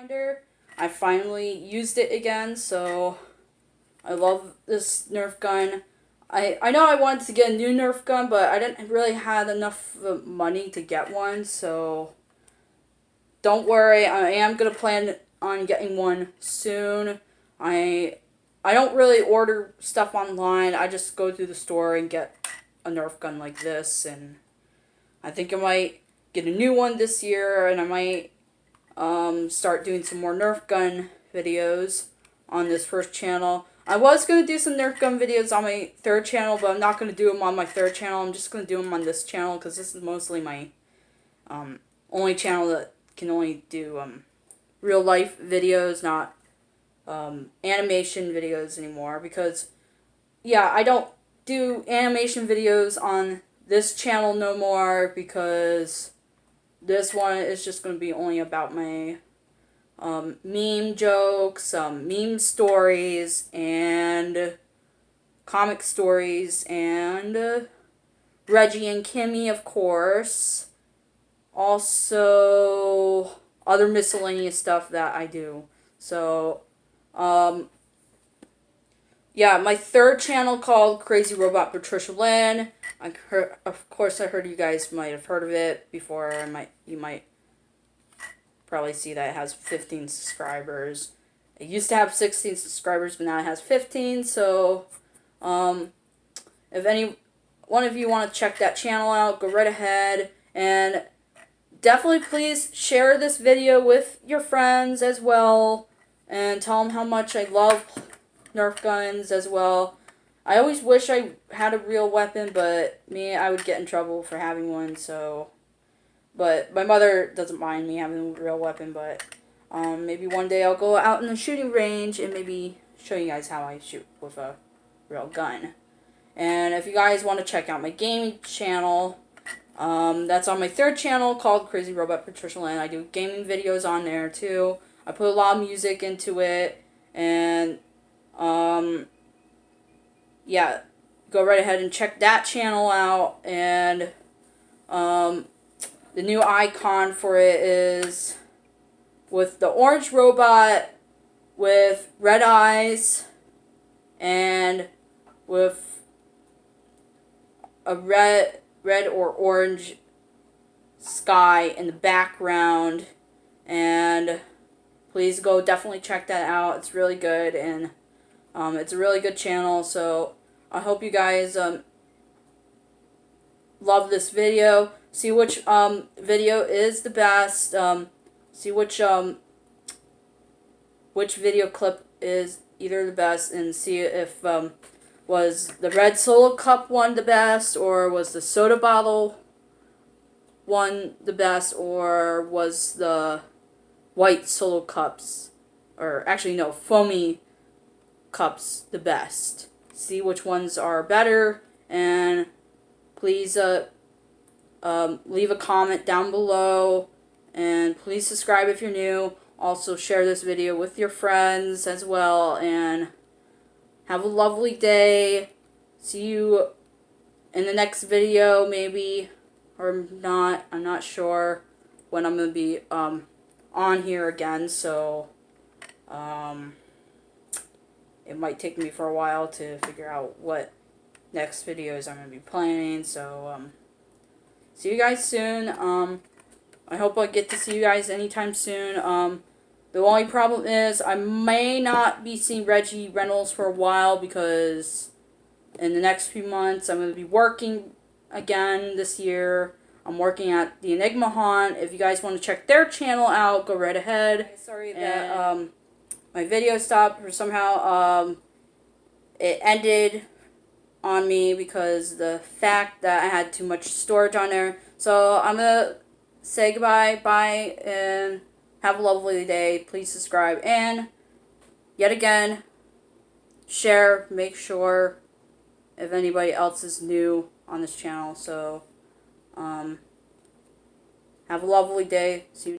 finder. I finally used it again, so I love this Nerf gun. I know I wanted to get a new Nerf gun, but I didn't really have enough money to get one, so don't worry, I am going to plan on getting one soon. I don't really order stuff online. I just go through the store and get a Nerf gun like this, and I think I might get a new one this year, and I might start doing some more Nerf gun videos on this first channel. I was going to do some Nerf gun videos on my third channel, but I'm not going to do them on my third channel. I'm just going to do them on this channel because this is mostly my only channel that can only do real life videos, not animation videos anymore. Because, yeah, I don't do animation videos on this channel no more because this one is just going to be only about my meme jokes, meme stories, and comic stories, and Reggie and Kimmy, of course. Also, other miscellaneous stuff that I do. So, yeah, my third channel called Crazy Robot Patricia Lynn. Of course, I heard you guys might have heard of it before. You might probably see that it has 15 subscribers. It used to have 16 subscribers, but now it has 15. So, if any one of you want to check that channel out, go right ahead. And definitely please share this video with your friends as well. And tell them how much I love Nerf guns as well. I always wish I had a real weapon, but I would get in trouble for having one, so. But my mother doesn't mind me having a real weapon, but maybe one day I'll go out in the shooting range and maybe show you guys how I shoot with a real gun. And if you guys want to check out my gaming channel, that's on my third channel called Crazy Robot Patricia Lynn. I do gaming videos on there too. I put a lot of music into it, and yeah, go right ahead and check that channel out. And the new icon for it is with the orange robot with red eyes and with a red or orange sky in the background. And please go definitely check that out. It's really good, and it's a really good channel. So I hope you guys love this video. See which video is the best. See which video clip is either the best, and see if was the red solo cup one the best, or was the soda bottle one the best, or was the white solo cups, or actually no, foamy cups the best. See which ones are better, and please leave a comment down below, and please subscribe if you're new. Also share this video with your friends as well, and have a lovely day. See you in the next video, maybe, or not. I'm not sure when I'm going to be on here again, so it might take me for a while to figure out what next videos I'm going to be planning. So see you guys soon. I hope I get to see you guys anytime soon. The only problem is I may not be seeing Reggie Reynolds for a while, because in the next few months I'm going to be working again this year. I'm working at the Enigma Haunt. If you guys want to check their channel out, go right ahead. Sorry that my video stopped, or somehow it ended on me because the fact that I had too much storage on there. So I'm going to say goodbye, bye, and have a lovely day. Please subscribe, and yet again, share. Make sure if anybody else is new on this channel. So have a lovely day. See you.